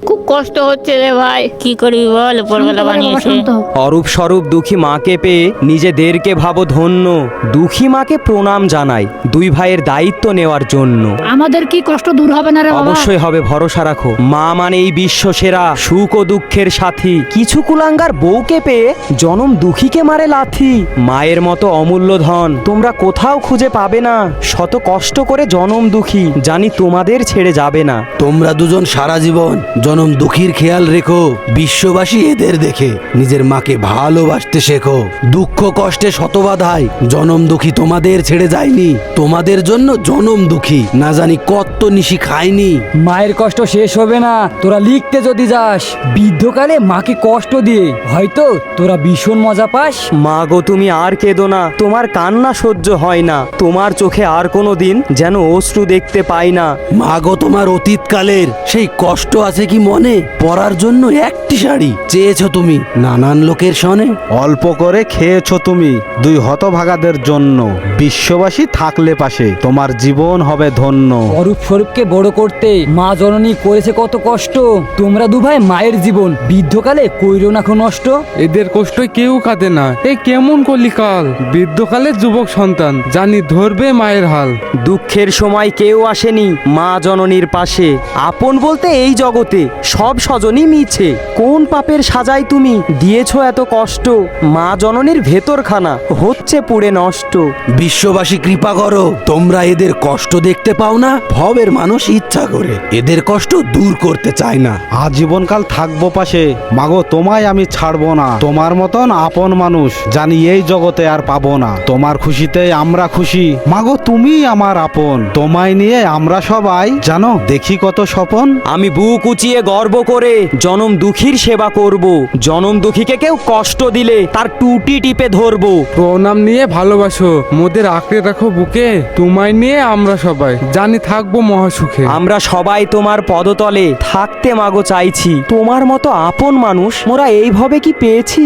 খুব কষ্ট হচ্ছে রে ভাই, কি করবি বল, উপরবেলা বানিয়েছে। অরূপ স্বরূপ দুঃখী মাকে পেয়ে নিজেদেরকে ভাবো ধন্য। দুঃখী মাকে প্রণাম জানাই দুই ভাইয়ের দায়িত্ব নেওয়ার জন্য। আমাদের কি কষ্ট দূর হবে না রে বাবা? অবশ্যই হবে, ভরসা রাখো। মা মানে এই বিশ্ব সেরা, সুখ ও দুঃখের সাথী। কিছু কুলাঙ্গার বউকে পেয়ে জনম দুঃখীকে মারে লাথি। মায়ের মতো অমূল্য ধন তোমরা কোথাও খুঁজে পাবে না। শত কষ্ট করে জনম দুঃখী, জানি তোমাদের ছেড়ে যাবে না। তোমরা দুজন সারা জীবন জনম দুঃখীর খেয়াল রেখো। বিশ্ববাসী এদের দেখে নিজের মাকে ভালোবাসতে শেখো। দুঃখ কষ্টে শতবাধায় জনম দুঃখী তোমাদের ছেড়ে যায়নি। তোমাদের জন্য জনম দুঃখী না জানি কত নিশি খায়নি। মায়ের কষ্ট শেষ হবে না তোরা লিখতে যদি যাস। বৃদ্ধকালে মাকে কষ্ট দিয়ে হয়তো তোরা ভীষণ মজা পাস। মা গো তুমি আর কেঁদো না, তোমার কান্না সহ্য হয় না। তোমার চোখে আর কোনো দিন যেন অশ্রু দেখতে পাই না। মা গো তোমার অতীতকালের সেই কষ্ট আছে কি মনে? পরার জন্য একটি শাড়ি চেয়েছো তুমি নানান লোকের সনে। অল্প করে খেয়েছো তুমি দুই হতভাগাদের জন্য। বিশ্ববাসী থাকলে পাশে তোমার জীবন হবে ধন্য। অরূপ স্বরূপকে বড় করতে মা জননী করেছে কত কষ্ট। তোমরা দুভাই মায়ের জীবন বৃদ্ধকালে কইরো না খো নষ্ট। এদের কষ্টে কেউ কাঁদে না, এ কেমন কলিকাল। বৃদ্ধকালে যুবক সন্তান জানি ধরবে মায়ের হাল। দুঃখের সময় কেউ আসেনি মা জননীর পাশে। আপন বলতে এই জগতে সব স্বজনই মিছে। কোন পাপের সাজায় তুমি দিয়েছো এত কষ্ট? মা জননীর ভেতরখানা হচ্ছে পুড়ে নষ্ট। বিশ্ববাসী কৃপা করো, তোমরা এদের কষ্ট দেখতে পাও না? ভবের মানুষ ইচ্ছা করে এদের কষ্ট দূর করতে চায় না। আজীবনকাল থাকবো পাশে মাগো, তোমায় আমি ছাড়বো না। তোমার মতন আপন মানুষ জানি এই জগতে আর পাবো না। তোমার খুশিতে আমরা খুশি মাগো, তুমি আমার আপন। তোমায় নিয়ে আমরা সবাই জানো দেখি কত স্বপন। আমি বুক উঁচিয়ে গর্ব করে জনম দুঃখীর সেবা করব। জনম দুঃখীকে কেউ কষ্ট দিলে তার টুটি টিপে ধরবো। প্রণাম নিয়ে ভালোবাসো, মোদের আঁকড়ে রাখো বুকে। তোমায় নিয়ে আমরা সবাই জানি থাকবো মহাসুখে। আমরা সবাই তোমার পদতলে থাকতে মাগো চাইছি। তোমার মতো আপন মানুষ মোরা এইভাবে কি পেয়েছি?